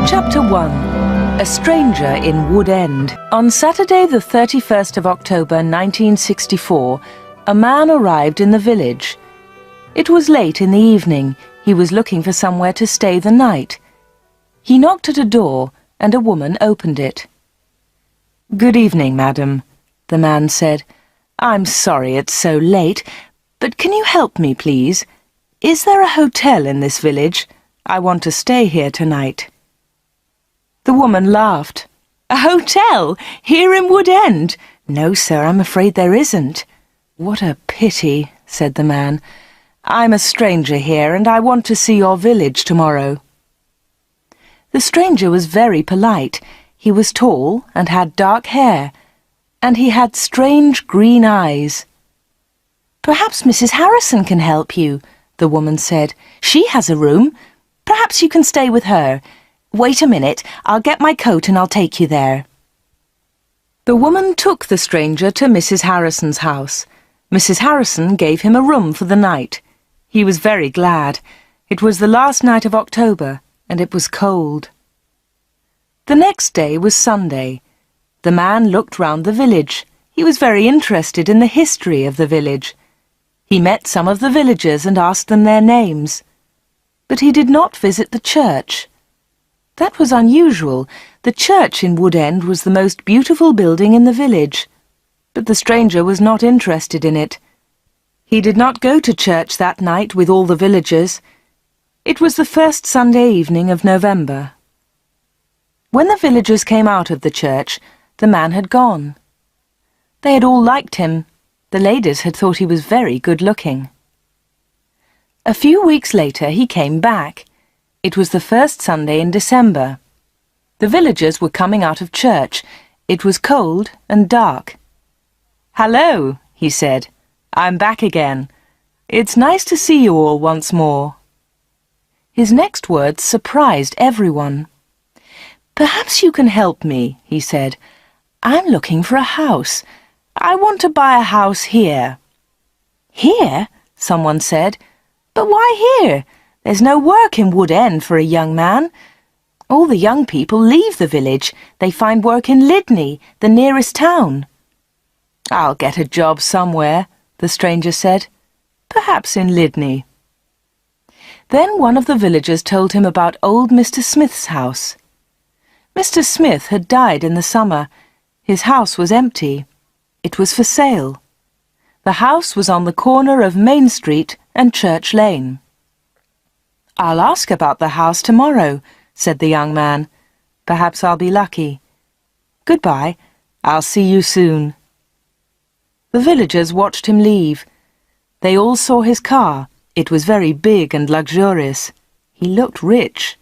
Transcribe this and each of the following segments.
Chapter 1. A Stranger in Wood End. On Saturday the 31st of October 1964, a man arrived in the village. It was late in the evening. He was looking for somewhere to stay the night. He knocked at a door, and a woman opened it. "Good evening, madam," the man said. "I'm sorry it's so late, but can you help me, please? Is there a hotel in this village? I want to stay here tonight." The woman laughed. "A hotel? Here in Wood End? No, sir, I'm afraid there isn't." "What a pity," said the man. "I'm a stranger here, and I want to see your village tomorrow." The stranger was very polite. He was tall and had dark hair, and he had strange green eyes. "Perhaps Mrs. Harrison can help you," the woman said. "She has a room. Perhaps you can stay with her. Wait a minute, I'll get my coat and I'll take you there." The woman took the stranger to Mrs. Harrison's house. Mrs. Harrison gave him a room for the night. He was very glad. It was the last night of October, and it was cold. The next day was Sunday. The man looked round the village. He was very interested in the history of the village. He met some of the villagers and asked them their names. But he did not visit the church. That was unusual. The church in Wood End was the most beautiful building in the village. But the stranger was not interested in it. He did not go to church that night with all the villagers. It was the first Sunday evening of November. When the villagers came out of the church, the man had gone. They had all liked him. The ladies had thought he was very good-looking. A few weeks later he came back. It was the first Sunday in December. The villagers were coming out of church. It was cold and dark. "Hello," he said. "I'm back again. It's nice to see you all once more." His next words surprised everyone. "Perhaps you can help me," he said. "I'm looking for a house. I want to buy a house here." "Here?" someone said. "But why here? There's no work in Wood End for a young man. All the young people leave the village. They find work in Lydney, the nearest town." "I'll get a job somewhere," the stranger said. "Perhaps in Lydney." Then one of the villagers told him about old Mr. Smith's house. Mr. Smith had died in the summer. His house was empty. It was for sale. The house was on the corner of Main Street and Church Lane. "I'll ask about the house tomorrow," said the young man. "Perhaps I'll be lucky. Goodbye. I'll see you soon." The villagers watched him leave. They all saw his car. It was very big and luxurious. He looked rich.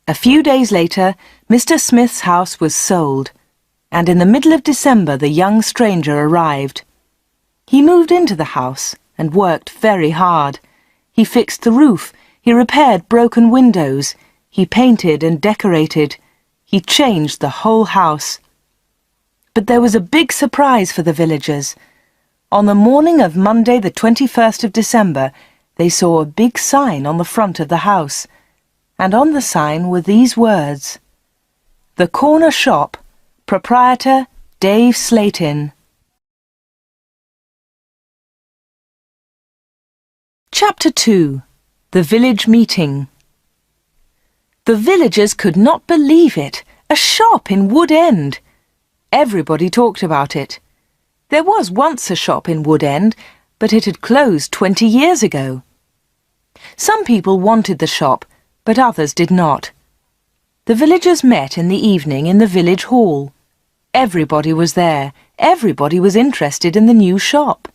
A few days later, Mr. Smith's house was sold, and in the middle of December the young stranger arrived. He moved into the house and worked very hard. He fixed the roof. He repaired broken windows. He painted and decorated. He changed the whole house. But there was a big surprise for the villagers. On the morning of Monday the 21st of December, they saw a big sign on the front of the house, and on the sign were these words: "The Corner Shop, Proprietor Dave Slayton." Chapter 2. The Village Meeting. The villagers could not believe it. A shop in Wood End. Everybody talked about it. There was once a shop in Wood End, but it had closed 20 years ago. Some people wanted the shop, but others did not. The villagers met in the evening in the village hall. Everybody was there. Everybody was interested in the new shop.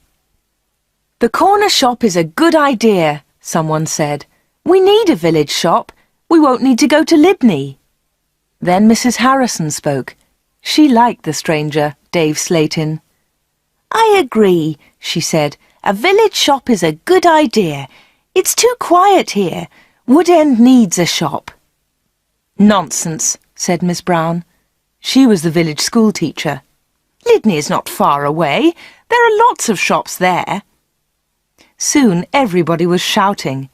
"The corner shop is a good idea," someone said. "We need a village shop. We won't need to go to Lydney." Then Mrs. Harrison spoke. She liked the stranger, Dave Slayton. "I agree," she said. "A village shop is a good idea. It's too quiet here. Wood End needs a shop." "Nonsense," said Miss Brown. She was the village school teacher. "Lydney is not far away. There are lots of shops there." Soon everybody was shouting.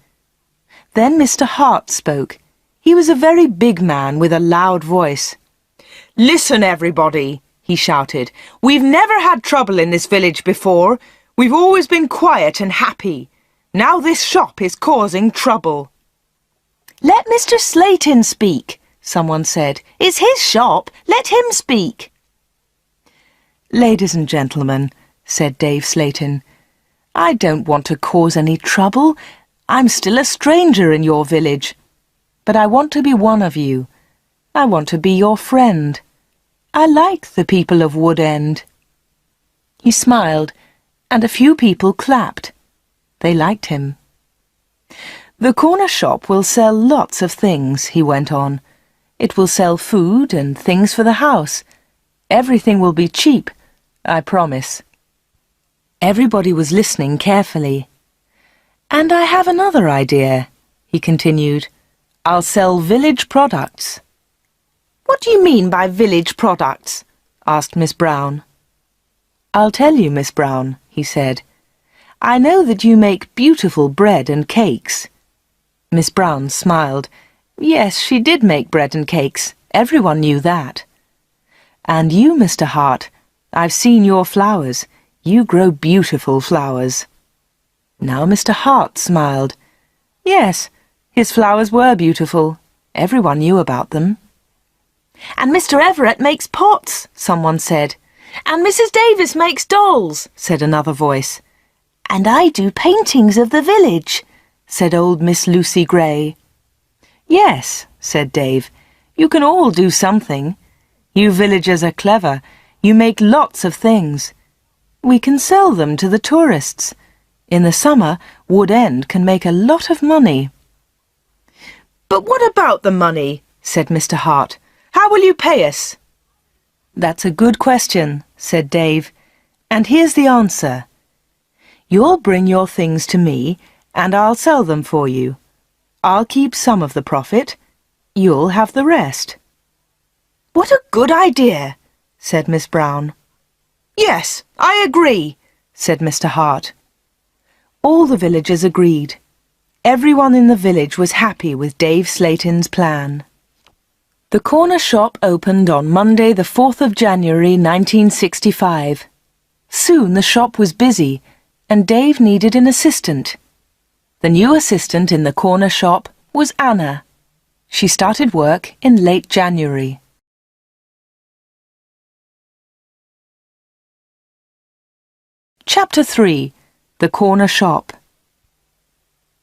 Then Mr. Hart spoke. He was a very big man with a loud voice. "Listen, everybody," he shouted. "We've never had trouble in this village before. We've always been quiet and happy. Now this shop is causing trouble." "Let Mr. Slayton speak," someone said. "It's his shop. Let him speak." "Ladies and gentlemen," said Dave Slayton, "I don't want to cause any trouble. I'm still a stranger in your village. But I want to be one of you. I want to be your friend. I like the people of Wood End." He smiled, and a few people clapped. They liked him. "The corner shop will sell lots of things," he went on. "It will sell food and things for the house. Everything will be cheap, I promise." Everybody was listening carefully. "And I have another idea," he continued. "I'll sell village products." "What do you mean by village products?" asked Miss Brown. "I'll tell you, Miss Brown," he said. "I know that you make beautiful bread and cakes." Miss Brown smiled. Yes, she did make bread and cakes. Everyone knew that. "And you, Mr. Hart, I've seen your flowers. You grow beautiful flowers." Now Mr. Hart smiled. Yes, his flowers were beautiful. Everyone knew about them. "And Mr. Everett makes pots," someone said. "And Mrs. Davis makes dolls," said another voice. "And I do paintings of the village," said old Miss Lucy Gray. "Yes," said Dave, "you can all do something. You villagers are clever. You make lots of things. We can sell them to the tourists. In the summer, Wood End can make a lot of money." "But what about the money?" said Mr. Hart. "How will you pay us?" "That's a good question," said Dave. "And here's the answer. You'll bring your things to me, and I'll sell them for you. I'll keep some of the profit. You'll have the rest." "What a good idea," said Miss Brown. "Yes, I agree," said Mr. Hart. All the villagers agreed. Everyone in the village was happy with Dave Slayton's plan. The corner shop opened on Monday the 4th of January 1965. Soon the shop was busy, and Dave needed an assistant. The new assistant in the corner shop was Anna. She started work in late January. Chapter 3. The Corner Shop.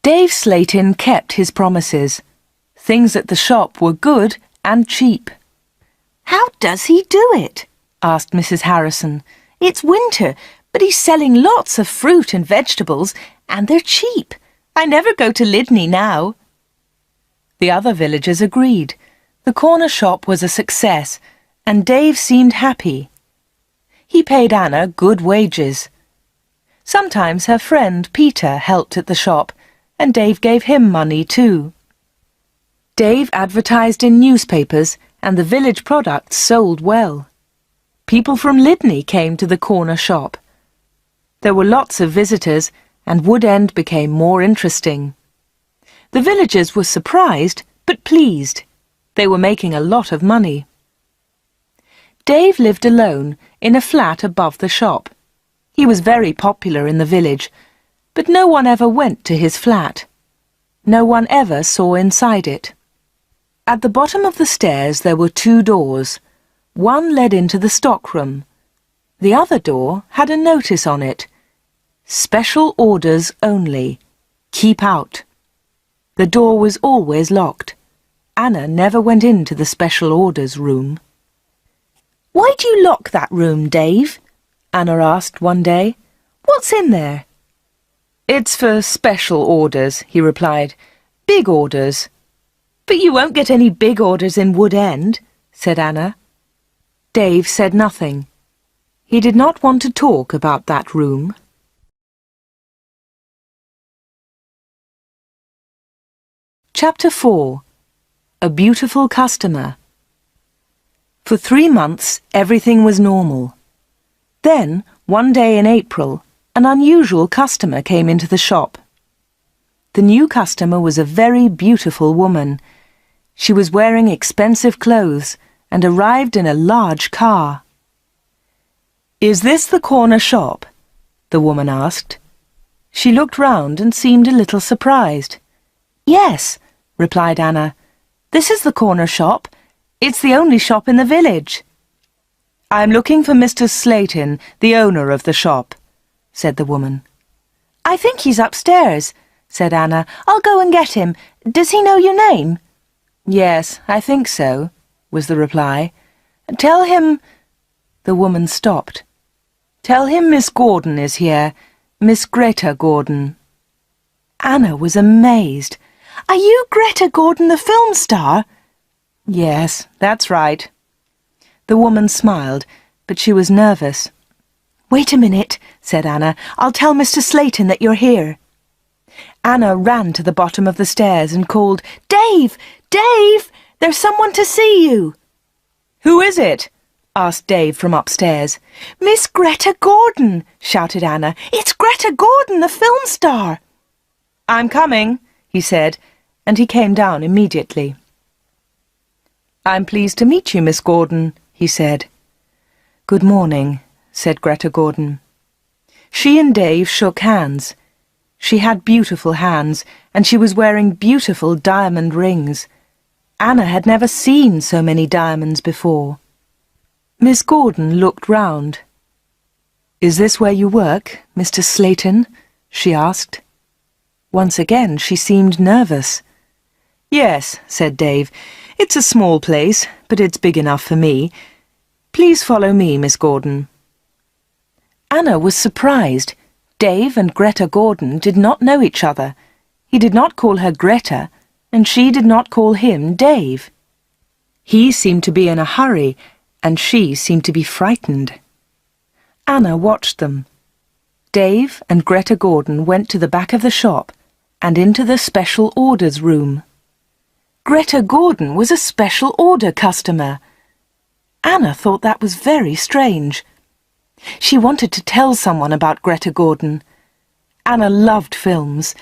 Dave Slayton kept his promises. Things at the shop were good and cheap. "How does he do it?" asked Mrs. Harrison. "It's winter, but he's selling lots of fruit and vegetables, and they're cheap. I never go to Lydney now." The other villagers agreed. The corner shop was a success, and Dave seemed happy. He paid Anna good wages. Sometimes her friend Peter helped at the shop, and Dave gave him money too. Dave advertised in newspapers, and the village products sold well. People from Lydney came to the corner shop. There were lots of visitors, and Wood End became more interesting. The villagers were surprised, but pleased. They were making a lot of money. Dave lived alone in a flat above the shop. He was very popular in the village, but no one ever went to his flat. No one ever saw inside it. At the bottom of the stairs there were 2 doors. One led into the stockroom. The other door had a notice on it. "Special orders only. Keep out." The door was always locked. Anna never went into the special orders room. "Why do you lock that room, Dave?" Anna asked one day. "What's in there?" "It's for special orders," he replied. "Big orders." "But you won't get any big orders in Wood End," said Anna. Dave said nothing. He did not want to talk about that room. Chapter 4. A Beautiful Customer. For 3 months, everything was normal. Then, one day in April, an unusual customer came into the shop. The new customer was a very beautiful woman. She was wearing expensive clothes and arrived in a large car. "Is this the corner shop?" the woman asked. She looked round and seemed a little surprised. "Yes," replied Anna. "This is the corner shop. It's the only shop in the village." "I'm looking for Mr. Slayton, the owner of the shop," said the woman. "I think he's upstairs," said Anna. "I'll go and get him. Does he know your name?" "Yes, I think so," was the reply. "Tell him—" The woman stopped. "Tell him Miss Gordon is here, Miss Greta Gordon." Anna was amazed. "Are you Greta Gordon, the film star?" "Yes, that's right." The woman smiled, but she was nervous. "Wait a minute," said Anna. "I'll tell Mr. Slayton that you're here." Anna ran to the bottom of the stairs and called, "Dave! Dave! There's someone to see you!" "Who is it?" asked Dave from upstairs. "Miss Greta Gordon!" shouted Anna. "It's Greta Gordon, the film star!" "I'm coming," he said, and he came down immediately. "I'm pleased to meet you, Miss Gordon," he said. "Good morning," said Greta Gordon. She and Dave shook hands. She had beautiful hands, and she was wearing beautiful diamond rings. Anna had never seen so many diamonds before. Miss Gordon looked round. "Is this where you work, Mr. Slayton?" she asked. Once again she seemed nervous. "Yes," said Dave. "It's a small place, but it's big enough for me. Please follow me, Miss Gordon." Anna was surprised. Dave and Greta Gordon did not know each other. He did not call her Greta, and she did not call him Dave. He seemed to be in a hurry, and she seemed to be frightened. Anna watched them. Dave and Greta Gordon went to the back of the shop and into the special orders room. Greta Gordon was a special order customer. Anna thought that was very strange. She wanted to tell someone about Greta Gordon. Anna loved films.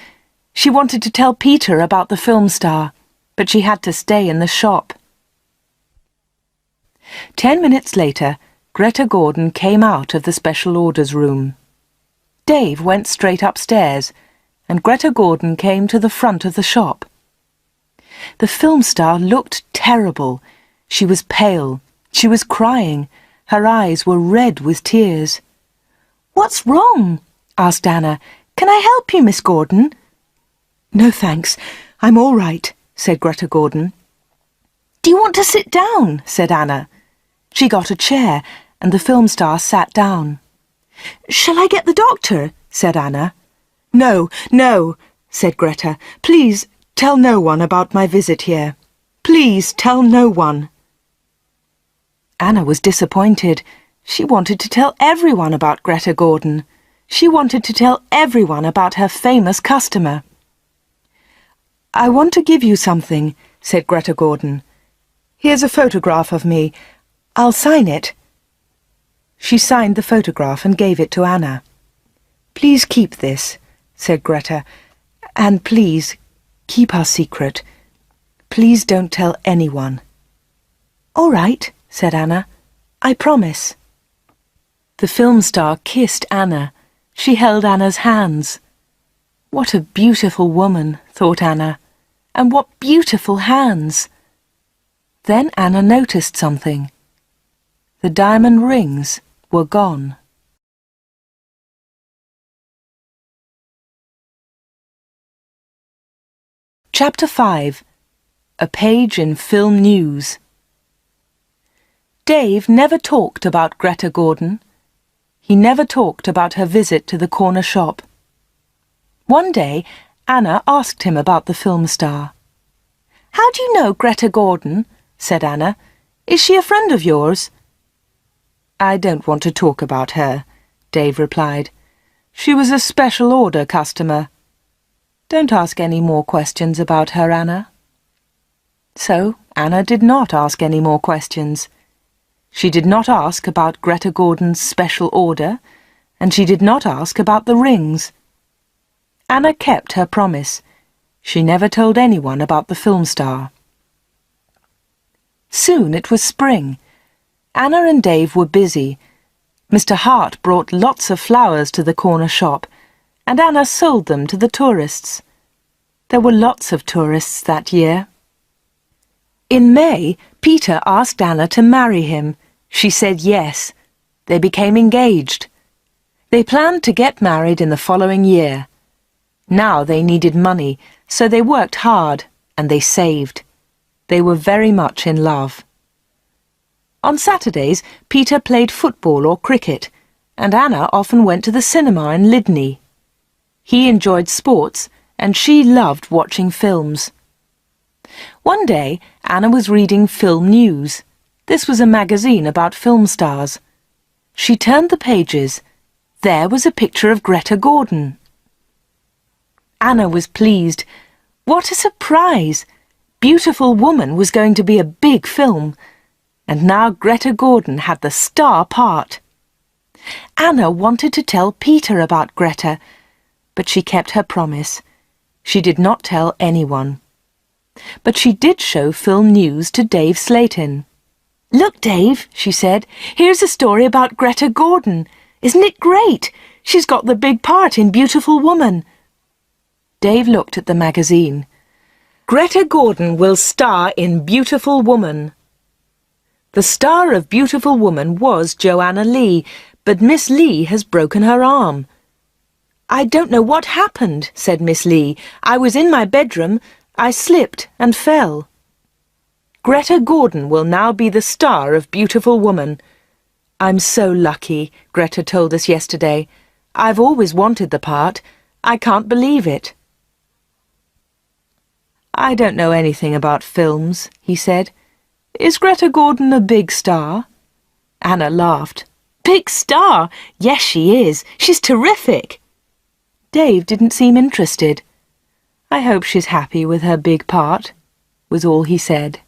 She wanted to tell Peter about the film star, but she had to stay in the shop. 10 minutes later, Greta Gordon came out of the special orders room. Dave went straight upstairs, and Greta Gordon came to the front of the shop. The film star looked terrible. She was pale. She was crying. Her eyes were red with tears. "What's wrong?" asked Anna. "Can I help you, Miss Gordon?" "No, thanks. I'm all right," said Greta Gordon. "Do you want to sit down?" said Anna. She got a chair, and the film star sat down. "Shall I get the doctor?" said Anna. "No, no," said Greta. "Please tell no one about my visit here. Please tell no one." Anna was disappointed. She wanted to tell everyone about Greta Gordon. She wanted to tell everyone about her famous customer. "I want to give you something," said Greta Gordon. "Here's a photograph of me. I'll sign it." She signed the photograph and gave it to Anna. "Please keep this," said Greta, "and please keep our secret. Please don't tell anyone." "All right," said Anna. "I promise." The film star kissed Anna. She held Anna's hands. What a beautiful woman, thought Anna, and what beautiful hands. Then Anna noticed something. The diamond rings were gone. Chapter 5. A Page in Film News. Dave never talked about Greta Gordon. He never talked about her visit to the corner shop. One day, Anna asked him about the film star. "How do you know Greta Gordon?" said Anna. "Is she a friend of yours?" "I don't want to talk about her," Dave replied. "She was a special order customer. Don't ask any more questions about her, Anna." So Anna did not ask any more questions. She did not ask about Greta Gordon's special order, and she did not ask about the rings. Anna kept her promise. She never told anyone about the film star. Soon it was spring. Anna and Dave were busy. Mr. Hart brought lots of flowers to the corner shop, and Anna sold them to the tourists. There were lots of tourists that year. In May, Peter asked Anna to marry him. She said yes. They became engaged. They planned to get married in the following year. Now they needed money, so they worked hard and they saved. They were very much in love. On Saturdays, Peter played football or cricket, and Anna often went to the cinema in Lydney. He enjoyed sports, and she loved watching films. One day, Anna was reading Film News. This was a magazine about film stars. She turned the pages. There was a picture of Greta Gordon. Anna was pleased. What a surprise! Beautiful Woman was going to be a big film, and now Greta Gordon had the star part. Anna wanted to tell Peter about Greta, but she kept her promise. She did not tell anyone. But she did show Film News to Dave Slayton. "Look, Dave," she said, "here's a story about Greta Gordon. Isn't it great? She's got the big part in Beautiful Woman." Dave looked at the magazine. "Greta Gordon will star in Beautiful Woman." The star of Beautiful Woman was Joanna Lee, but Miss Lee has broken her arm. "I don't know what happened," said Miss Lee. "I was in my bedroom. I slipped and fell." Greta Gordon will now be the star of Beautiful Woman. "I'm so lucky," Greta told us yesterday. "I've always wanted the part. I can't believe it." "I don't know anything about films," he said. "Is Greta Gordon a big star?" Anna laughed. "Big star? Yes, she is. She's terrific." Dave didn't seem interested. "I hope she's happy with her big part," was all he said.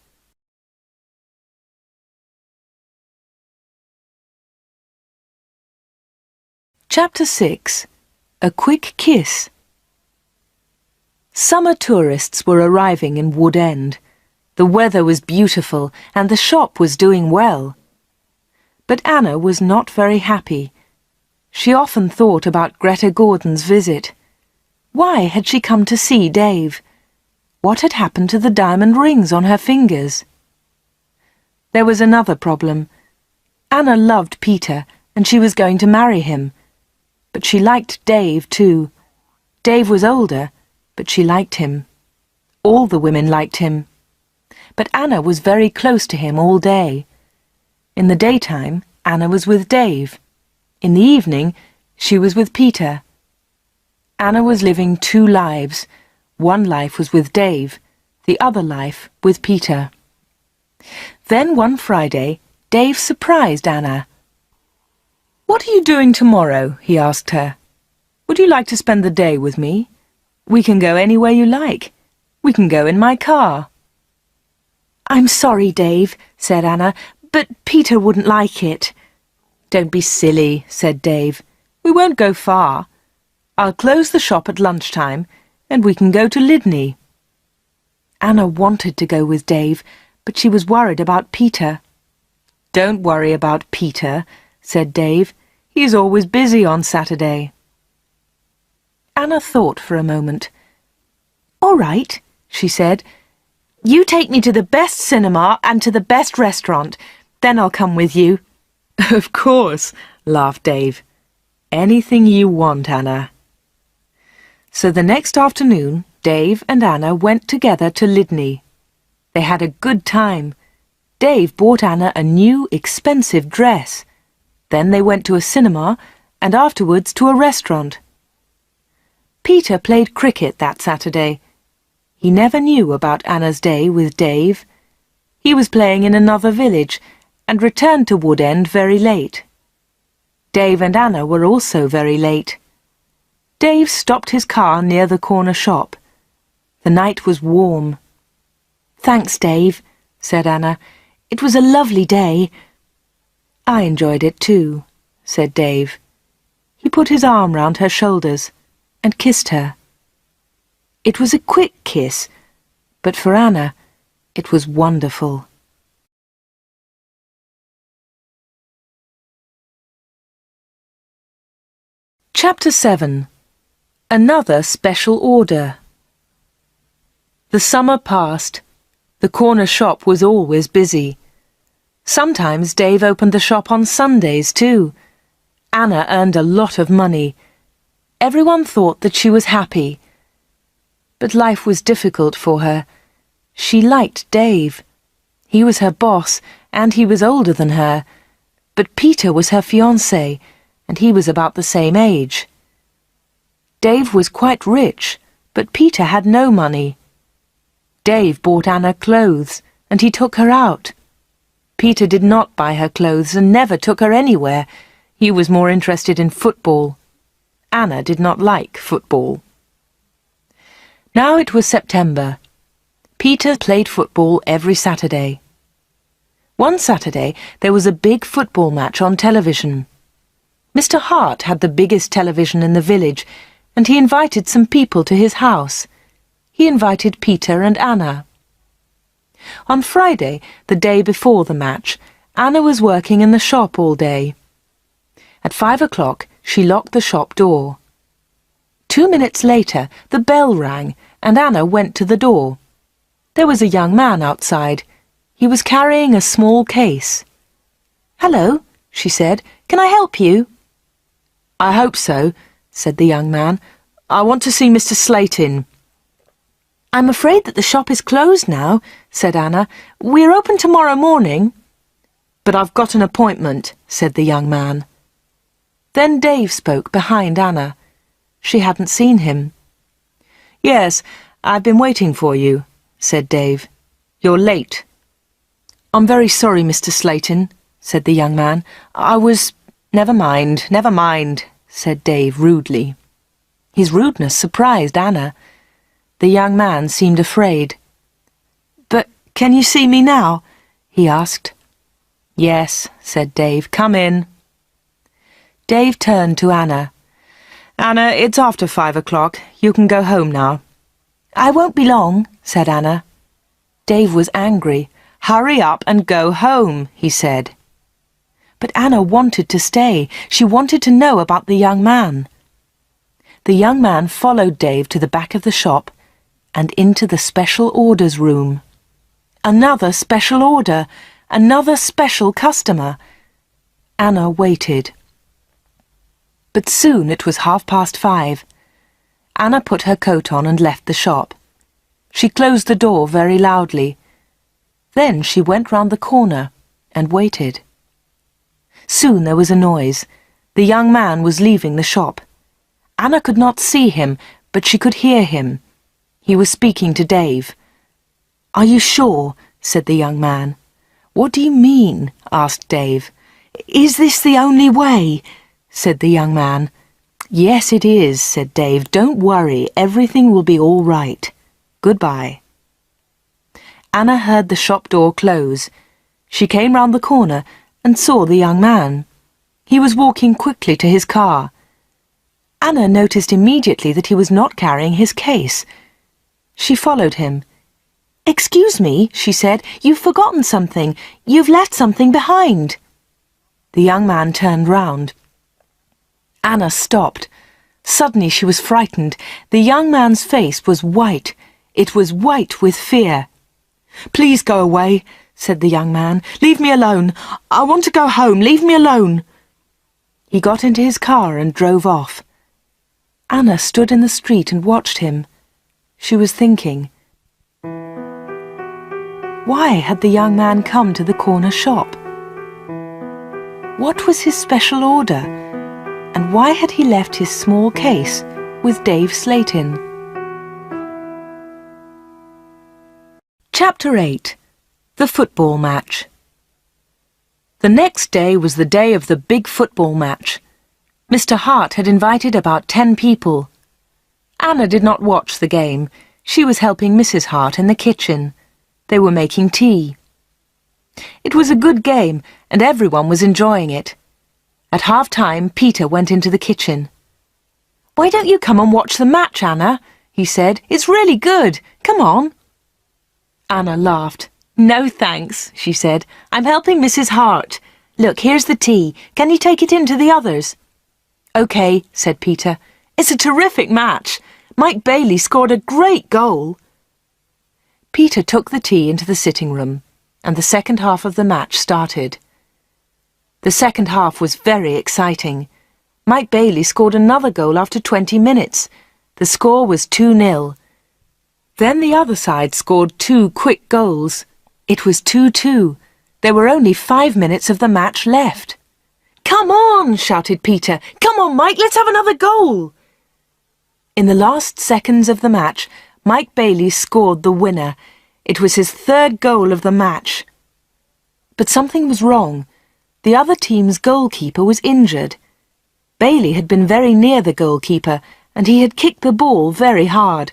Chapter 6. A Quick Kiss. Summer tourists were arriving in Wood End. The weather was beautiful and the shop was doing well. But Anna was not very happy. She often thought about Greta Gordon's visit. Why had she come to see Dave? What had happened to the diamond rings on her fingers? There was another problem. Anna loved Peter and she was going to marry him. But she liked Dave too. Dave was older, but she liked him. All the women liked him. But Anna was very close to him all day. In the daytime, Anna was with Dave. In the evening, she was with Peter. Anna was living two lives. One life was with Dave, the other life with Peter. Then one Friday, Dave surprised Anna. "What are you doing tomorrow?" he asked her. "Would you like to spend the day with me? We can go anywhere you like. We can go in my car." "I'm sorry, Dave," said Anna, "but Peter wouldn't like it." "Don't be silly," said Dave. "We won't go far. I'll close the shop at lunchtime, and we can go to Lydney." Anna wanted to go with Dave, but she was worried about Peter. "Don't worry about Peter," said Dave. "He's always busy on Saturday." Anna thought for a moment. "All right," she said. "You take me to the best cinema and to the best restaurant. Then I'll come with you." "Of course," laughed Dave. "Anything you want, Anna." So the next afternoon, Dave and Anna went together to Lydney. They had a good time. Dave bought Anna a new, expensive dress. Then they went to a cinema and afterwards to a restaurant. Peter played cricket that Saturday. He never knew about Anna's day with Dave. He was playing in another village and returned to Wood End very late. Dave and Anna were also very late. Dave stopped his car near the corner shop. The night was warm. "Thanks, Dave," said Anna. "It was a lovely day." "I enjoyed it too," said Dave. He put his arm round her shoulders and kissed her. It was a quick kiss, but for Anna, it was wonderful. Chapter 7. Another Special Order. The summer passed. The corner shop was always busy. Sometimes Dave opened the shop on Sundays too. Anna earned a lot of money. Everyone thought that she was happy. But life was difficult for her. She liked Dave. He was her boss, and he was older than her. But Peter was her fiancé, and he was about the same age. Dave was quite rich, but Peter had no money. Dave bought Anna clothes, and he took her out. Peter did not buy her clothes and never took her anywhere. He was more interested in football. Anna did not like football. Now it was September. Peter played football every Saturday. One Saturday there was a big football match on television. Mr. Hart had the biggest television in the village, and he invited some people to his house. He invited Peter and Anna. On Friday, the day before the match, Anna was working in the shop all day. At 5 o'clock, she locked the shop door. 2 minutes later, the bell rang, and Anna went to the door. There was a young man outside. He was carrying a small case. "Hello," she said. "Can I help you?" "I hope so," said the young man. "I want to see Mr. Slayton." "I'm afraid that the shop is closed now," said Anna. "We're open tomorrow morning." "But I've got an appointment," said the young man. Then Dave spoke behind Anna. She hadn't seen him. "Yes, I've been waiting for you," said Dave. "You're late." "I'm very sorry, Mr. Slayton," said the young man. Never mind," said Dave rudely. His rudeness surprised Anna. The young man seemed afraid. "But can you see me now?" he asked. "Yes," said Dave. "Come in." Dave turned to Anna. "Anna, it's after 5 o'clock. You can go home now." "I won't be long," said Anna. Dave was angry. "Hurry up and go home," he said. But Anna wanted to stay. She wanted to know about the young man. The young man followed Dave to the back of the shop and into the special orders room. Another special order, another special customer. Anna waited. But soon it was 5:30. Anna put her coat on and left the shop. She closed the door very loudly. Then she went round the corner and waited. Soon there was a noise. The young man was leaving the shop. Anna could not see him, but she could hear him. He was speaking to Dave. "Are you sure?" said the young man. "What do you mean?" asked Dave. "Is this the only way?" said the young man. "Yes, it is," said Dave. "Don't worry, everything will be all right. Goodbye." Anna heard the shop door close. She came round the corner and saw the young man. He was walking quickly to his car. Anna noticed immediately that he was not carrying his case. She followed him. "Excuse me," she said. "You've forgotten something. You've left something behind." The young man turned round. Anna stopped. Suddenly she was frightened. The young man's face was white. It was white with fear. "Please go away," said the young man. "Leave me alone. I want to go home. Leave me alone." He got into his car and drove off. Anna stood in the street and watched him. She was thinking. Why had the young man come to the corner shop? What was his special order? And why had he left his small case with Dave Slayton? Chapter 8. The Football Match. The next day was the day of the big football match. Mr. Hart had invited about 10 people. Anna did not watch the game. She was helping Mrs. Hart in the kitchen. They were making tea. It was a good game, and everyone was enjoying it. At half-time, Peter went into the kitchen. "Why don't you come and watch the match, Anna?" he said. "It's really good. Come on." Anna laughed. "No, thanks," she said. "I'm helping Mrs. Hart. Look, here's the tea. Can you take it in to the others?" "OK," said Peter. "It's a terrific match. Mike Bailey scored a great goal." Peter took the tea into the sitting room, and the second half of the match started. The second half was very exciting. Mike Bailey scored another goal after 20 minutes. The score was 2-0. Then the other side scored 2 quick goals. It was 2-2. There were only 5 minutes of the match left. "Come on!" shouted Peter. "Come on, Mike, let's have another goal!" In the last seconds of the match, Mike Bailey scored the winner. It was his 3rd goal of the match. But something was wrong. The other team's goalkeeper was injured. Bailey had been very near the goalkeeper, and he had kicked the ball very hard.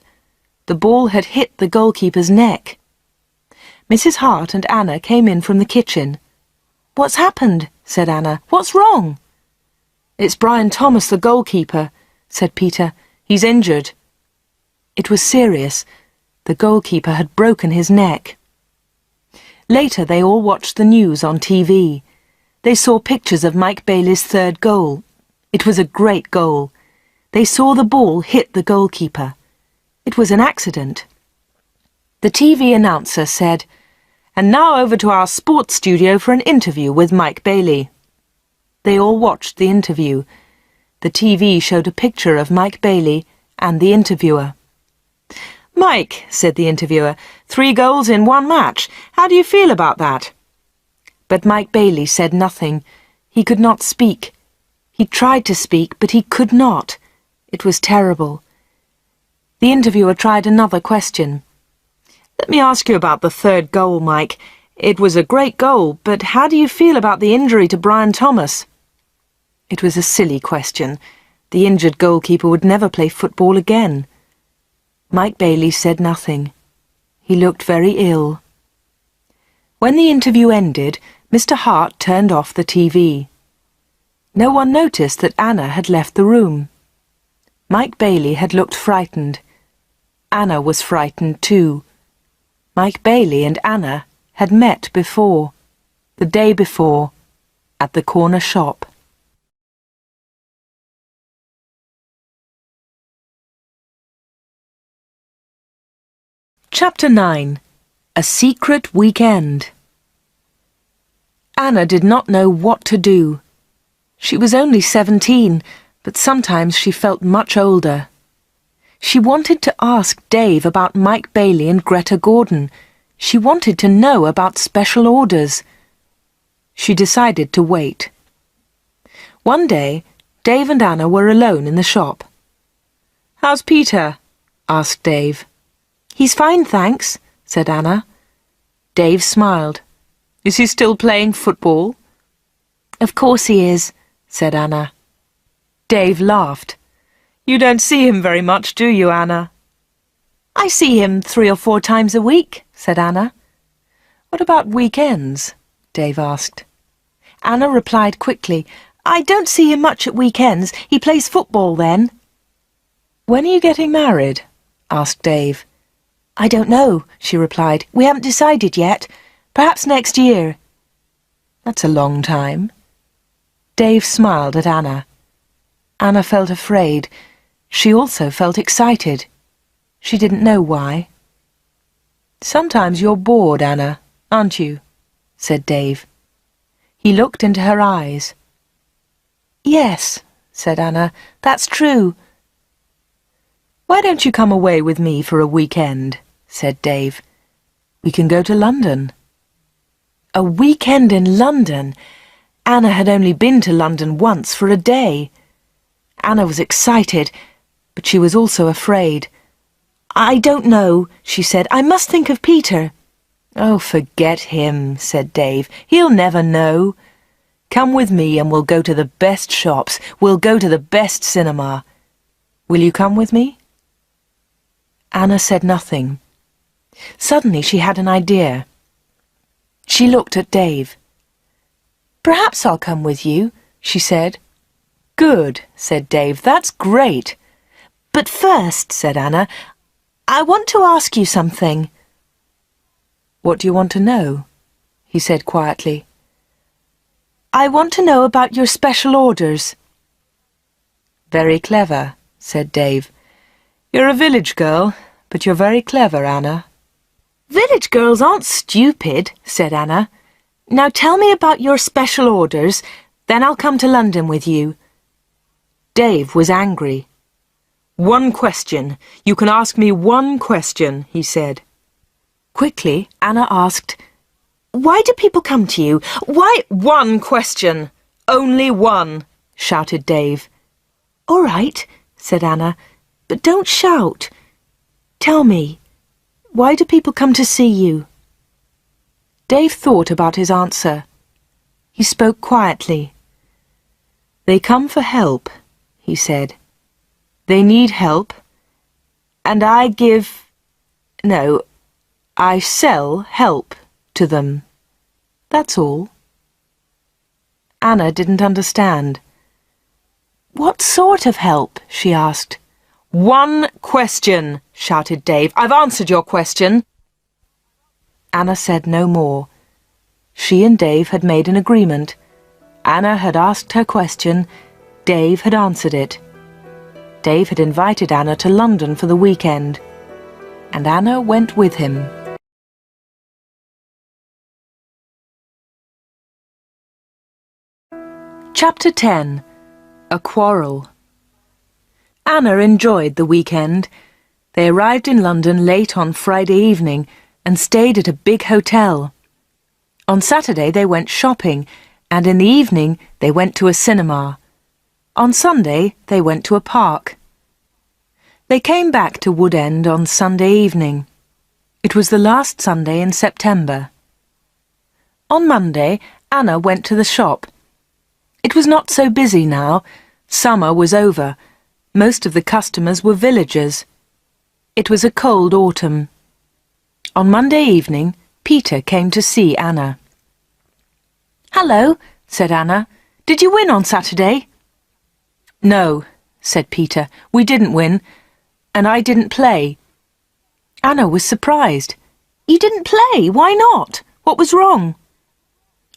The ball had hit the goalkeeper's neck. Mrs. Hart and Anna came in from the kitchen. "What's happened?" said Anna. "What's wrong?" "It's Brian Thomas, the goalkeeper," said Peter. "He's injured." It was serious. The goalkeeper had broken his neck. Later they all watched the news on TV. They saw pictures of Mike Bailey's 3rd goal. It was a great goal. They saw the ball hit the goalkeeper. It was an accident. The TV announcer said, "And now over to our sports studio for an interview with Mike Bailey." They all watched the interview. The TV showed a picture of Mike Bailey and the interviewer. "Mike," said the interviewer, 3 goals in 1 match. How do you feel about that?" But Mike Bailey said nothing. He could not speak. He tried to speak, but he could not. It was terrible. The interviewer tried another question. "Let me ask you about the 3rd goal, Mike. It was a great goal, but how do you feel about the injury to Brian Thomas?" It was a silly question. The injured goalkeeper would never play football again. Mike Bailey said nothing. He looked very ill. When the interview ended, Mr. Hart turned off the TV. No one noticed that Anna had left the room. Mike Bailey had looked frightened. Anna was frightened too. Mike Bailey and Anna had met before, the day before, at the corner shop. Chapter 9. A Secret Weekend. Anna did not know what to do. She was only 17, but sometimes she felt much older. She wanted to ask Dave about Mike Bailey and Greta Gordon. She wanted to know about special orders. She decided to wait. One day, Dave and Anna were alone in the shop. "How's Peter?" asked Dave. "He's fine, thanks," said Anna. Dave smiled. "Is he still playing football?" "Of course he is," said Anna. Dave laughed. "You don't see him very much, do you, Anna?" "I see him 3 or 4 times a week," said Anna. "What about weekends?" Dave asked. Anna replied quickly, "I don't see him much at weekends. He plays football then." "When are you getting married?" asked Dave. "I don't know," she replied. "We haven't decided yet. Perhaps next year." "That's a long time." Dave smiled at Anna. Anna felt afraid. She also felt excited. She didn't know why. "Sometimes you're bored, Anna, aren't you?" said Dave. He looked into her eyes. "Yes," said Anna, "that's true." "Why don't you come away with me for a weekend?" said Dave. "We can go to London." A weekend in London! Anna had only been to London once for a day. Anna was excited, but she was also afraid. "I don't know," she said. "I must think of Peter." "Oh, forget him," said Dave. "He'll never know. Come with me and we'll go to the best shops. We'll go to the best cinema. Will you come with me?" Anna said nothing. Suddenly she had an idea. She looked at Dave. "Perhaps I'll come with you," she said. "Good," said Dave. "That's great." "But first," said Anna, "I want to ask you something." "What do you want to know?" he said quietly. "I want to know about your special orders." Very clever, said Dave. You're a village girl, but you're very clever, Anna. Village girls aren't stupid, said Anna. Now tell me about your special orders, then I'll come to London with you. Dave was angry. One question. You can ask me one question, he said. Quickly, Anna asked, Why do people come to you? Why? One question. Only one, shouted Dave. All right, said Anna, but don't shout. Tell me, why do people come to see you? Dave thought about his answer. He spoke quietly. They come for help, he said. They need help, and I sell help to them. That's all. Anna didn't understand. What sort of help? She asked. One question, shouted Dave. I've answered your question. Anna said no more. She and Dave had made an agreement. Anna had asked her question. Dave had answered it. Dave had invited Anna to London for the weekend, and Anna went with him. Chapter 10. A Quarrel. Anna enjoyed the weekend. They arrived in London late on Friday evening and stayed at a big hotel. On Saturday they went shopping, and in the evening they went to a cinema. On Sunday they went to a park. They came back to Wood End on Sunday evening. It was the last Sunday in September. On Monday, Anna went to the shop. It was not so busy now. Summer was over. Most of the customers were villagers. It was a cold autumn. On Monday evening, Peter came to see Anna. "Hello," said Anna. "Did you win on Saturday?" "No," said Peter. "We didn't win, and I didn't play." Anna was surprised. "You didn't play? Why not? What was wrong?"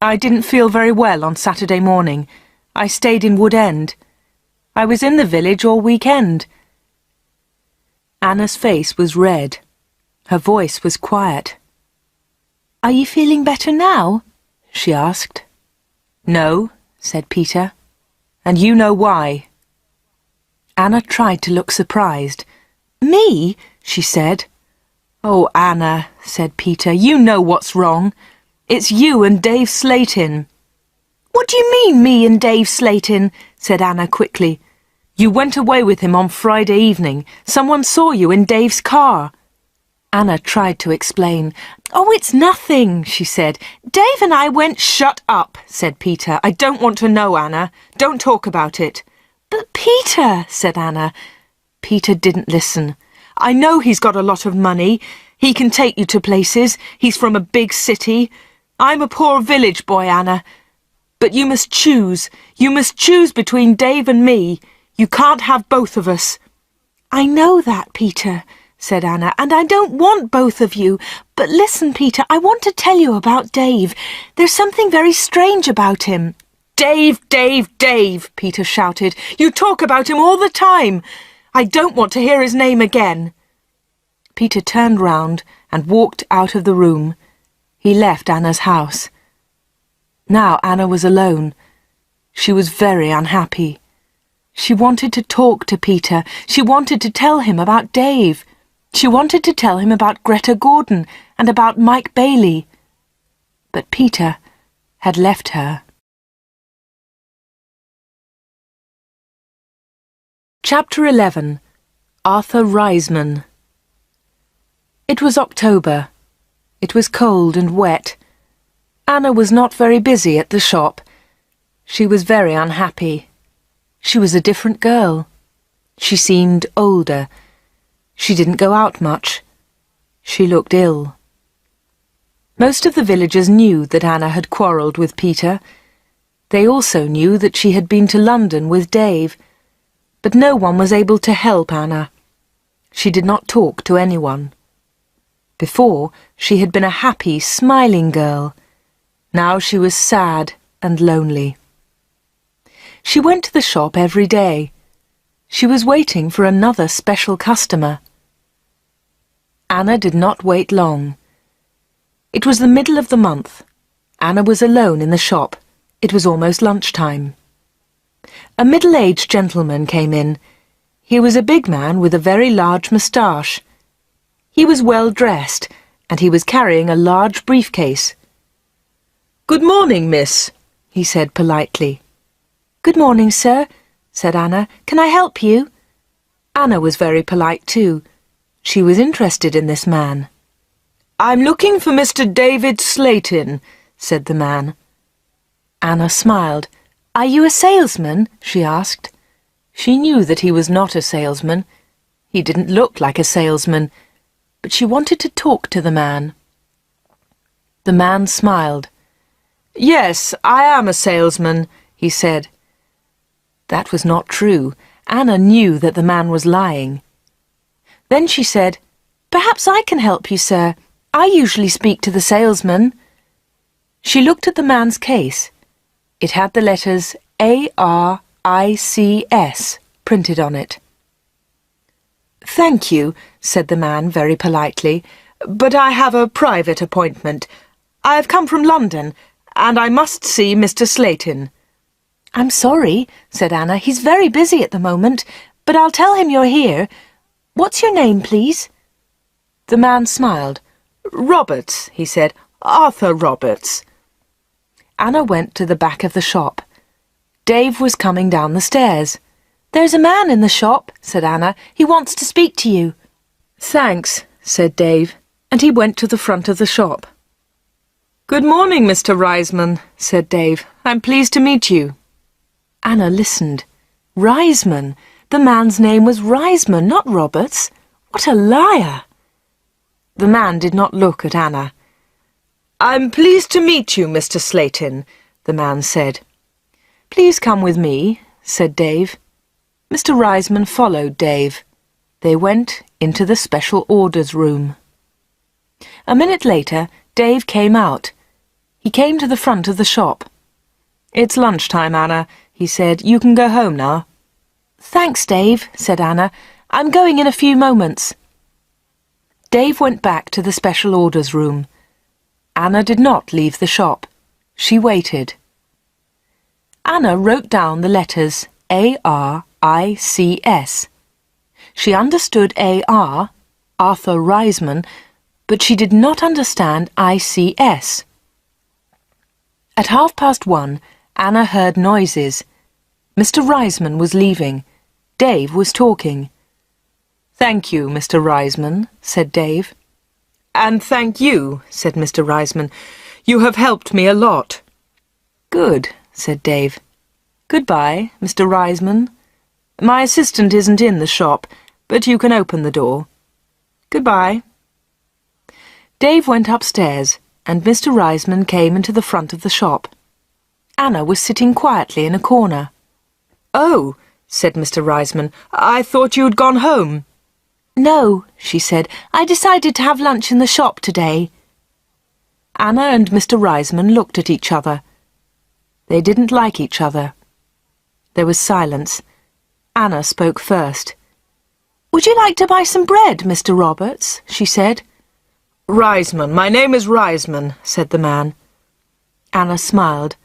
"I didn't feel very well on Saturday morning. I stayed in Wood End. I was in the village all weekend." Anna's face was red. Her voice was quiet. "Are you feeling better now?" she asked. "No," said Peter, "and you know why." Anna tried to look surprised. "Me?" she said. "Oh, Anna," said Peter, "you know what's wrong. It's you and Dave Slayton." "What do you mean, me and Dave Slayton?" said Anna quickly. "You went away with him on Friday evening. Someone saw you in Dave's car." Anna tried to explain. "Oh, it's nothing," she said. "Dave and I went—" "Shut up," said Peter. "I don't want to know, Anna. Don't talk about it." "But Peter," said Anna. Peter didn't listen. "I know he's got a lot of money. He can take you to places. He's from a big city. I'm a poor village boy, Anna. But you must choose. You must choose between Dave and me. You can't have both of us." "I know that, Peter," said Anna, "and I don't want both of you. But listen, Peter, I want to tell you about Dave. There's something very strange about him." "Dave, Dave, Dave," Peter shouted. "You talk about him all the time. I don't want to hear his name again." Peter turned round and walked out of the room. He left Anna's house. Now Anna was alone. She was very unhappy. She wanted to talk to Peter. She wanted to tell him about Dave. She wanted to tell him about Greta Gordon and about Mike Bailey. But Peter had left her. Chapter 11. Arthur Reisman. It was October. It was cold and wet. Anna was not very busy at the shop. She was very unhappy. She was a different girl. She seemed older. She didn't go out much. She looked ill. Most of the villagers knew that Anna had quarrelled with Peter. They also knew that she had been to London with Dave. But no one was able to help Anna. She did not talk to anyone. Before, she had been a happy, smiling girl. Now she was sad and lonely. She went to the shop every day. She was waiting for another special customer. Anna did not wait long. It was the middle of the month. Anna was alone in the shop. It was almost lunchtime. A middle-aged gentleman came in. He was a big man with a very large moustache. He was well dressed, and he was carrying a large briefcase. "Good morning, miss," he said politely. "Good morning, sir," said Anna. "Can I help you?" Anna was very polite too. She was interested in this man. "I'm looking for Mr. David Slayton," said the man. Anna smiled. "Are you a salesman?" she asked. She knew that he was not a salesman. He didn't look like a salesman, but she wanted to talk to the man. The man smiled. "Yes, I am a salesman," he said. That was not true. Anna knew that the man was lying. Then she said, "Perhaps I can help you, sir. I usually speak to the salesman." She looked at the man's case. It had the letters A-R-I-C-S printed on it. "Thank you," said the man very politely, "but I have a private appointment. I have come from London, and I must see Mr. Slayton." "I'm sorry," said Anna. "He's very busy at the moment, but I'll tell him you're here. What's your name, please?" The man smiled. "Roberts," he said. "Arthur Roberts." Anna went to the back of the shop. Dave was coming down the stairs. "There's a man in the shop," said Anna. "He wants to speak to you." "Thanks," said Dave, and he went to the front of the shop. "Good morning, Mr. Reisman," said Dave. "I'm pleased to meet you." Anna listened. Reisman! The man's name was Reisman, not Roberts. What a liar! The man did not look at Anna. "I'm pleased to meet you, Mr. Slayton," the man said. "Please come with me," said Dave. Mr. Reisman followed Dave. They went into the special orders room. A minute later, Dave came out. He came to the front of the shop. "It's lunchtime, Anna," he said. "You can go home now." "Thanks, Dave," said Anna. "I'm going in a few moments." Dave went back to the special orders room. Anna did not leave the shop. She waited. Anna wrote down the letters A-R-I-C-S. She understood A-R, Arthur Reisman, but she did not understand I-C-S. At 1:30, Anna heard noises. Mr. Reisman was leaving. Dave was talking. "Thank you, Mr. Reisman," said Dave. "And thank you," said Mr. Reisman. "You have helped me a lot." "Good," said Dave. "Goodbye, Mr. Reisman. My assistant isn't in the shop, but you can open the door. Goodbye." Dave went upstairs, and Mr. Reisman came into the front of the shop. Anna was sitting quietly in a corner. "Oh," said Mr. Reisman, "I thought you'd gone home." "No," she said. "I decided to have lunch in the shop today." Anna and Mr. Reisman looked at each other. They didn't like each other. There was silence. Anna spoke first. "Would you like to buy some bread, Mr. Roberts?" she said. "Reisman, my name is Reisman," said the man. Anna smiled.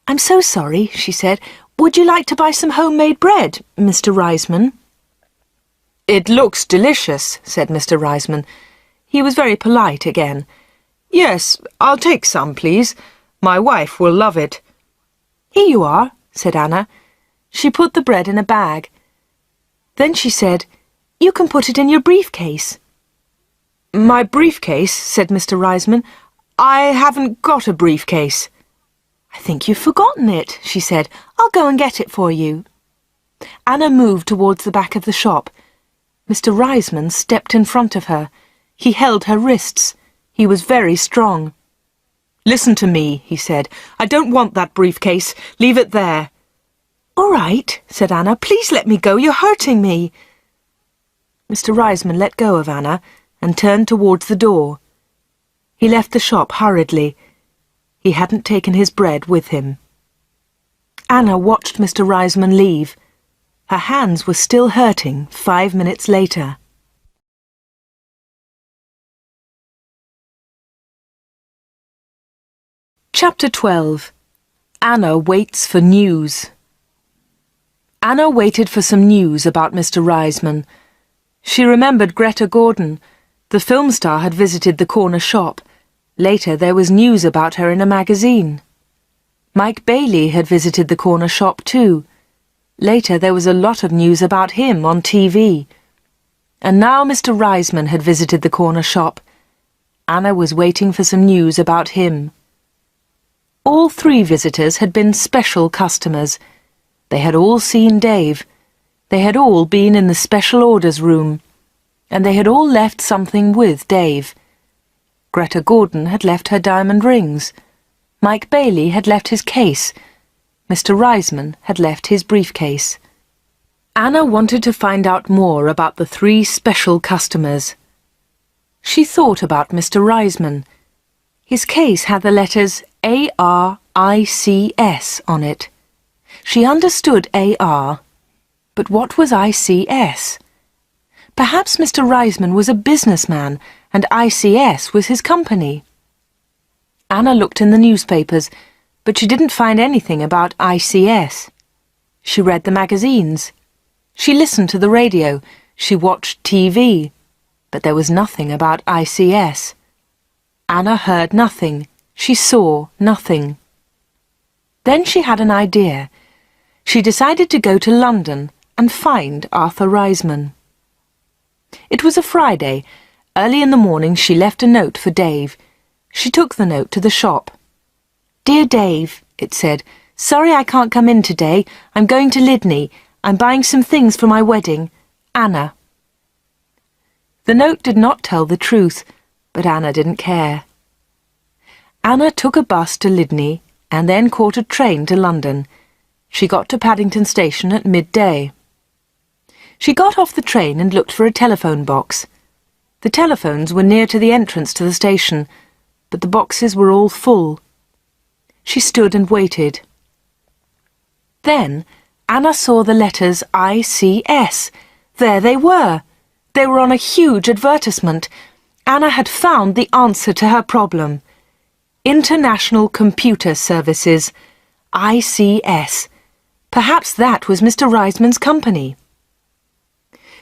"I'm so sorry," she said. "Would you like to buy some homemade bread, Mr. Reisman?" "It looks delicious," said Mr. Reisman. He was very polite again. "Yes, I'll take some, please. My wife will love it." "Here you are," said Anna. She put the bread in a bag. Then she said, "You can put it in your briefcase." "My briefcase?" said Mr. Reisman. "I haven't got a briefcase." "I think you've forgotten it," she said. "I'll go and get it for you." Anna moved towards the back of the shop. Mr. Reisman stepped in front of her. He held her wrists. He was very strong. "Listen to me," he said. "I don't want that briefcase. Leave it there." "All right," said Anna. "Please let me go. You're hurting me." Mr. Reisman let go of Anna and turned towards the door. He left the shop hurriedly. He hadn't taken his bread with him. Anna watched Mr. Reisman leave. Her hands were still hurting 5 minutes later. Chapter 12. Anna waits for news. Anna waited for some news about Mr. Reisman. She remembered Greta Gordon. The film star had visited the corner shop. Later there was news about her in a magazine. Mike Bailey had visited the corner shop too. Later there was a lot of news about him on TV. And now Mr. Reisman had visited the corner shop. Anna was waiting for some news about him. All 3 visitors had been special customers. They had all seen Dave. They had all been in the special orders room. And they had all left something with Dave. Greta Gordon had left her diamond rings. Mike Bailey had left his case. Mr. Reisman had left his briefcase. Anna wanted to find out more about the 3 special customers. She thought about Mr. Reisman. His case had the letters ARICS on it. She understood AR, but what was ICS? Perhaps Mr. Reisman was a businessman and ICS was his company. Anna looked in the newspapers, but she didn't find anything about ICS. She read the magazines. She listened to the radio. She watched TV. But there was nothing about ICS. Anna heard nothing. She saw nothing. Then she had an idea. She decided to go to London and find Arthur Reisman. It was a Friday. Early in the morning she left a note for Dave. She took the note to the shop. "Dear Dave," it said, "sorry I can't come in today. I'm going to Lydney. I'm buying some things for my wedding. Anna." The note did not tell the truth, but Anna didn't care. Anna took a bus to Lydney and then caught a train to London. She got to Paddington Station at midday. She got off the train and looked for a telephone box. The telephones were near to the entrance to the station, but the boxes were all full. She stood and waited. Then Anna saw the letters ICS. There they were. They were on a huge advertisement. Anna had found the answer to her problem. International Computer Services. ICS. Perhaps that was Mr. Reisman's company.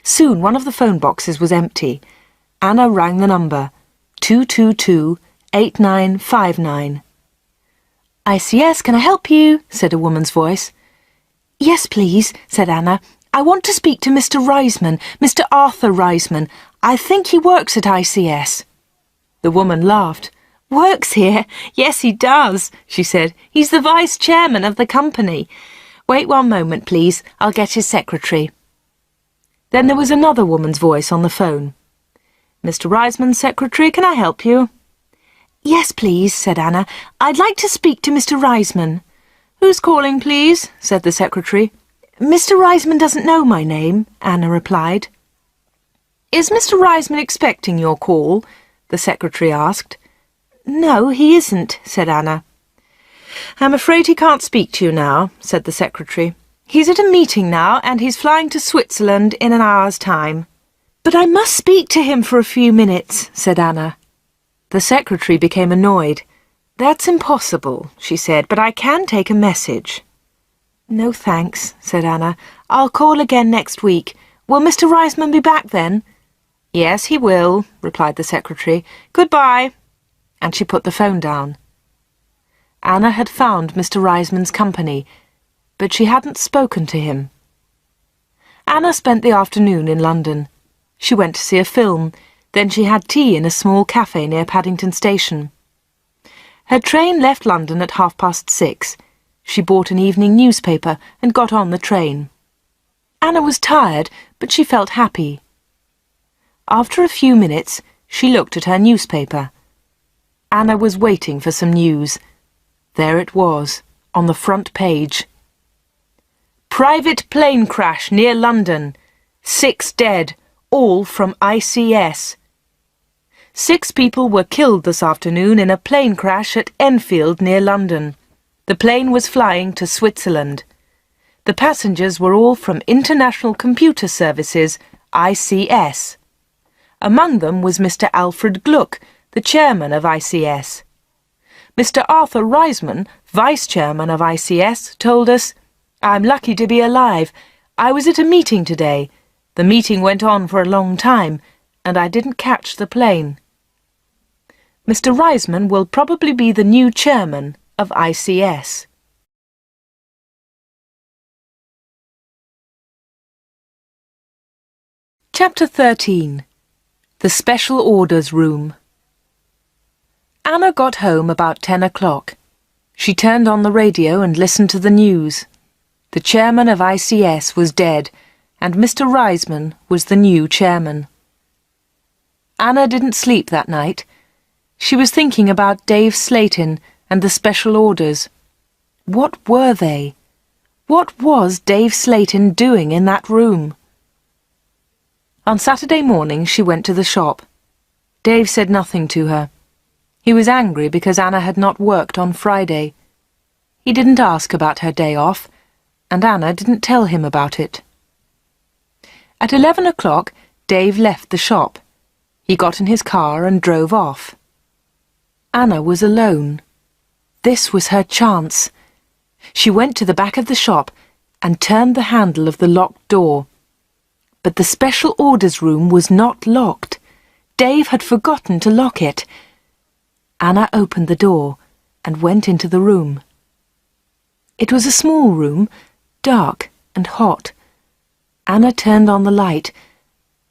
Soon one of the phone boxes was empty. Anna rang the number, 222-8959. "ICS, can I help you?" said a woman's voice. "Yes, please," said Anna. "I want to speak to Mr. Reisman, Mr. Arthur Reisman. I think he works at ICS." The woman laughed. "Works here? Yes, he does," she said. "He's the vice chairman of the company. Wait one moment, please. I'll get his secretary." Then there was another woman's voice on the phone. "Mr. Reisman's secretary, can I help you?" "Yes, please," said Anna. "I'd like to speak to Mr. Reisman." "Who's calling, please?" said the secretary. "Mr. Reisman doesn't know my name," Anna replied. "Is Mr. Reisman expecting your call?" the secretary asked. "No, he isn't," said Anna. "I'm afraid he can't speak to you now," said the secretary. "He's at a meeting now, and he's flying to Switzerland in an hour's time." "But I must speak to him for a few minutes," said Anna. The secretary became annoyed. "That's impossible," she said, "but I can take a message." "No, thanks," said Anna. "I'll call again next week. Will Mr. Reisman be back then?" "Yes, he will," replied the secretary. "Goodbye." And she put the phone down. Anna had found Mr. Reisman's company, but she hadn't spoken to him. Anna spent the afternoon in London. She went to see a film, then she had tea in a small cafe near Paddington Station. Her train left London at 6:30. She bought an evening newspaper and got on the train. Anna was tired, but she felt happy. After a few minutes, she looked at her newspaper. Anna was waiting for some news. There it was, on the front page. "Private plane crash near London. 6 dead, all from ICS. 6 people were killed this afternoon in a plane crash at Enfield near London. The plane was flying to Switzerland. The passengers were all from International Computer Services, ICS. Among them was Mr. Alfred Gluck, the chairman of ICS. Mr. Arthur Reisman, vice chairman of ICS, told us, "I'm lucky to be alive. I was at a meeting today. The meeting went on for a long time, and I didn't catch the plane." Mr. Reisman will probably be the new chairman of ICS. Chapter 13. The Special Orders Room. Anna got home about 10 o'clock. She turned on the radio and listened to the news. The chairman of ICS was dead, and Mr. Reisman was the new chairman. Anna didn't sleep that night. She was thinking about Dave Slayton and the special orders. What were they? What was Dave Slayton doing in that room? On Saturday morning she went to the shop. Dave said nothing to her. He was angry because Anna had not worked on Friday. He didn't ask about her day off, and Anna didn't tell him about it. At 11 o'clock, Dave left the shop. He got in his car and drove off. Anna was alone. This was her chance. She went to the back of the shop and turned the handle of the locked door. But the special orders room was not locked. Dave had forgotten to lock it. Anna opened the door and went into the room. It was a small room, dark and hot. Anna turned on the light,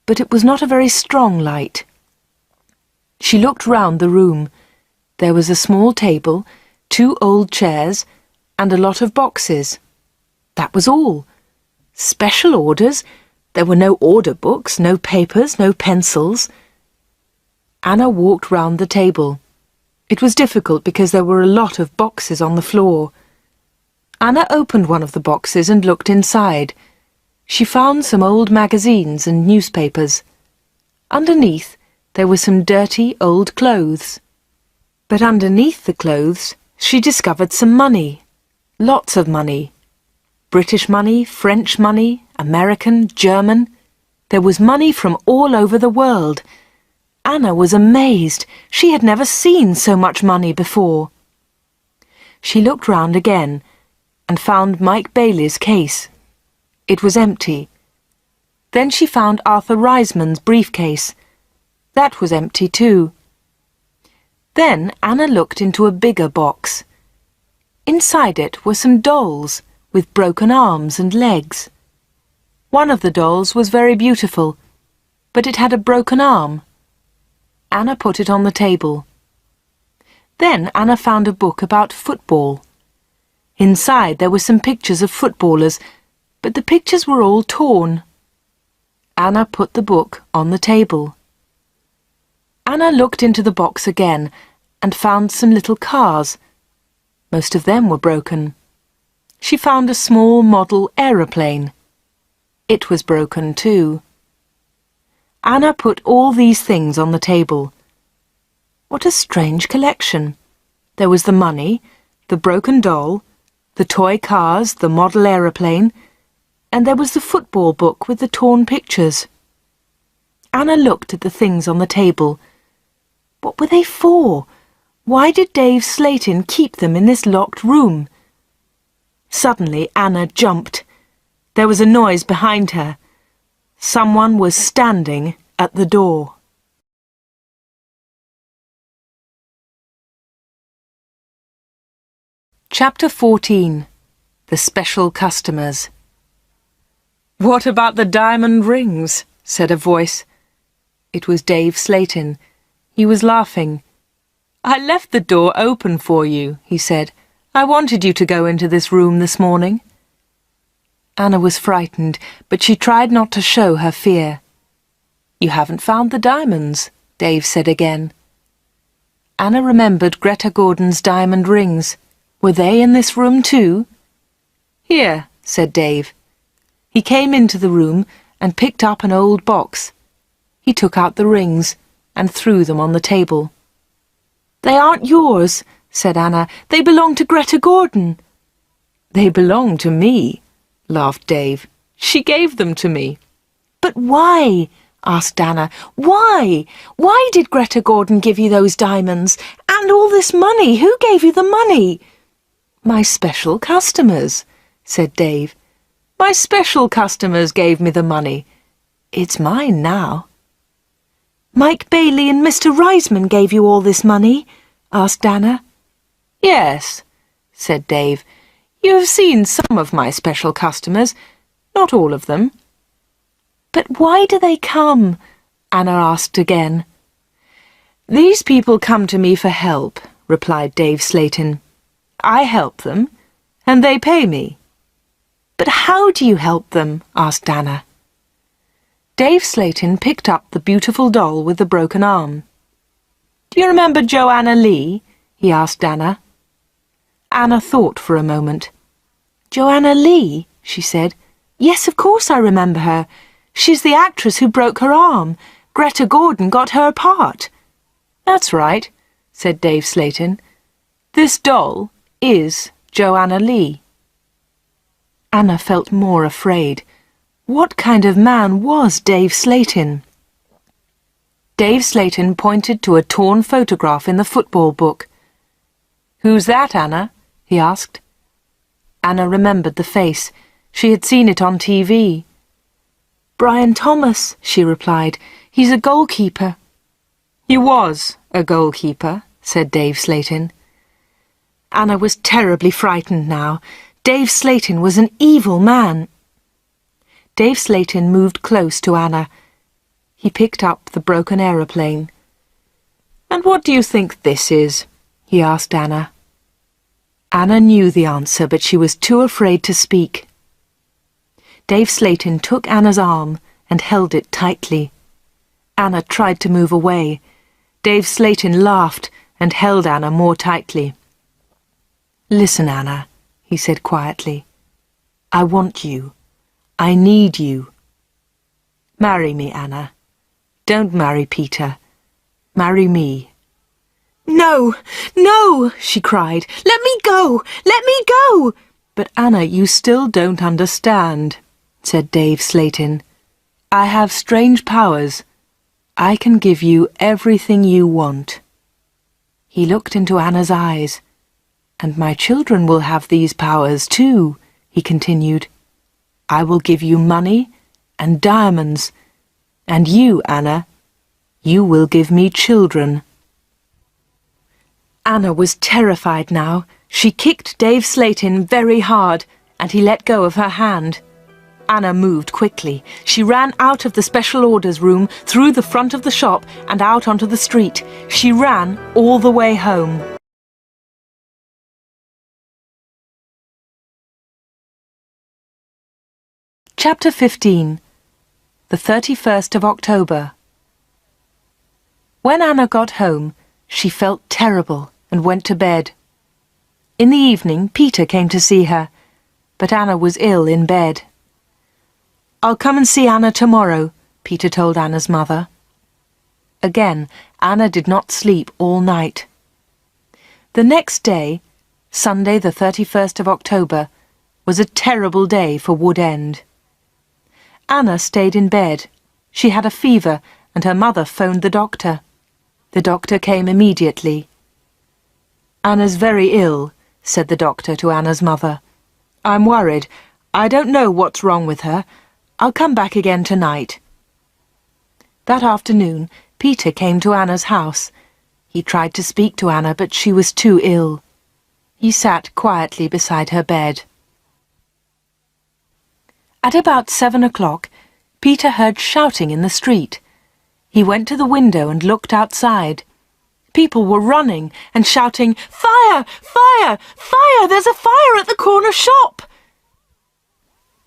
but it was not a very strong light. She looked round the room. There was a small table, 2 old chairs, and a lot of boxes. That was all. Special orders? There were no order books, no papers, no pencils. Anna walked round the table. It was difficult because there were a lot of boxes on the floor. Anna opened one of the boxes and looked inside. She found some old magazines and newspapers. Underneath, there were some dirty old clothes. But underneath the clothes, she discovered some money. Lots of money. British money, French money, American, German. There was money from all over the world. Anna was amazed. She had never seen so much money before. She looked round again and found Mike Bailey's case. It was empty. Then she found Arthur Reisman's briefcase. That was empty too. Then Anna looked into a bigger box. Inside it were some dolls with broken arms and legs. One of the dolls was very beautiful, but it had a broken arm. Anna put it on the table. Then Anna found a book about football. Inside there were some pictures of footballers, but the pictures were all torn. Anna put the book on the table. Anna looked into the box again and found some little cars. Most of them were broken. She found a small model aeroplane. It was broken too. Anna put all these things on the table. What a strange collection. There was the money, the broken doll, the toy cars, the model aeroplane, and there was the football book with the torn pictures. Anna looked at the things on the table. What were they for? Why did Dave Slayton keep them in this locked room? Suddenly Anna jumped. There was a noise behind her. Someone was standing at the door. Chapter 14. The Special Customers. "What about the diamond rings?" said a voice. It was Dave Slayton. He was laughing. "I left the door open for you," he said. "I wanted you to go into this room this morning." Anna was frightened, but she tried not to show her fear. "You haven't found the diamonds," Dave said again. Anna remembered Greta Gordon's diamond rings. Were they in this room too? "Here," said Dave. He came into the room and picked up an old box. He took out the rings and threw them on the table. "They aren't yours," said Anna. "They belong to Greta Gordon." "They belong to me," laughed Dave. "She gave them to me." "But why?" asked Anna. "Why? Why did Greta Gordon give you those diamonds? And all this money? Who gave you the money?" "My special customers," said Dave. "My special customers gave me the money. It's mine now." "Mike Bailey and Mr. Reisman gave you all this money?" asked Anna. "Yes," said Dave. "You have seen some of my special customers, not all of them." "But why do they come?" Anna asked again. "These people come to me for help," replied Dave Slayton. "I help them, and they pay me." "But how do you help them?" asked Anna. Dave Slayton picked up the beautiful doll with the broken arm. "Do you remember Joanna Lee?" he asked Anna. Anna thought for a moment. "Joanna Lee?" she said. "Yes, of course I remember her. She's the actress who broke her arm. Greta Gordon got her part." "That's right," said Dave Slayton. "This doll is Joanna Lee." Anna felt more afraid. What kind of man was Dave Slayton? Dave Slayton pointed to a torn photograph in the football book. "Who's that, Anna?" he asked. Anna remembered the face. She had seen it on TV. "Brian Thomas," she replied. "He's a goalkeeper." "He was a goalkeeper," said Dave Slayton. Anna was terribly frightened now. Dave Slayton was an evil man. Dave Slayton moved close to Anna. He picked up the broken aeroplane. "And what do you think this is?" he asked Anna. Anna knew the answer, but she was too afraid to speak. Dave Slayton took Anna's arm and held it tightly. Anna tried to move away. Dave Slayton laughed and held Anna more tightly. "Listen, Anna," he said quietly. "I want you. I need you. Marry me, Anna. Don't marry Peter. Marry me." "No, no," she cried. "Let me go! Let me go!" "But Anna, you still don't understand," said Dave Slayton. "I have strange powers. I can give you everything you want." He looked into Anna's eyes. "And my children will have these powers too," he continued. "I will give you money and diamonds, and you, Anna, you will give me children." Anna was terrified now. She kicked Dave Slayton very hard, and he let go of her hand. Anna moved quickly. She ran out of the special orders room, through the front of the shop, and out onto the street. She ran all the way home. Chapter 15. The 31st of October. When Anna got home, she felt terrible and went to bed. In the evening, Peter came to see her, but Anna was ill in bed. "I'll come and see Anna tomorrow," Peter told Anna's mother. Again, Anna did not sleep all night. The next day, Sunday the 31st of October, was a terrible day for Wood End. Anna stayed in bed. She had a fever, and her mother phoned the doctor. The doctor came immediately. "Anna's very ill," said the doctor to Anna's mother. "I'm worried. I don't know what's wrong with her. I'll come back again tonight." That afternoon, Peter came to Anna's house. He tried to speak to Anna, but she was too ill. He sat quietly beside her bed. At about 7 o'clock, Peter heard shouting in the street. He went to the window and looked outside. People were running and shouting, "Fire! Fire! Fire! There's a fire at the corner shop!"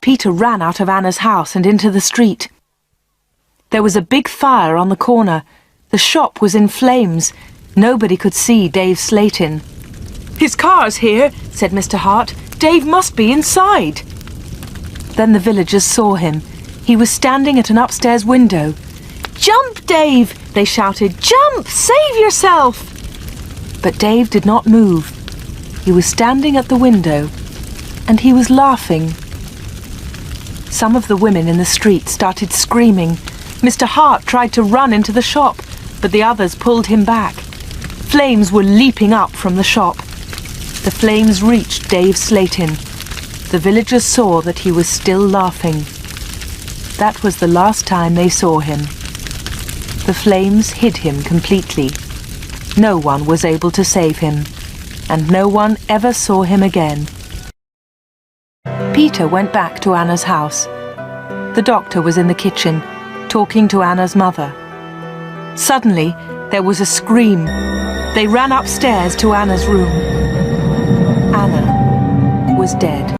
Peter ran out of Anna's house and into the street. There was a big fire on the corner. The shop was in flames. Nobody could see Dave Slayton. "His car's here," said Mr. Hart. "Dave must be inside." Then the villagers saw him. He was standing at an upstairs window. "Jump, Dave!" they shouted. "Jump! Save yourself!" But Dave did not move. He was standing at the window, and he was laughing. Some of the women in the street started screaming. Mr. Hart tried to run into the shop, but the others pulled him back. Flames were leaping up from the shop. The flames reached Dave Slayton. The villagers saw that he was still laughing. That was the last time they saw him. The flames hid him completely. No one was able to save him, and no one ever saw him again. Peter went back to Anna's house. The doctor was in the kitchen, talking to Anna's mother. Suddenly, there was a scream. They ran upstairs to Anna's room. Anna was dead.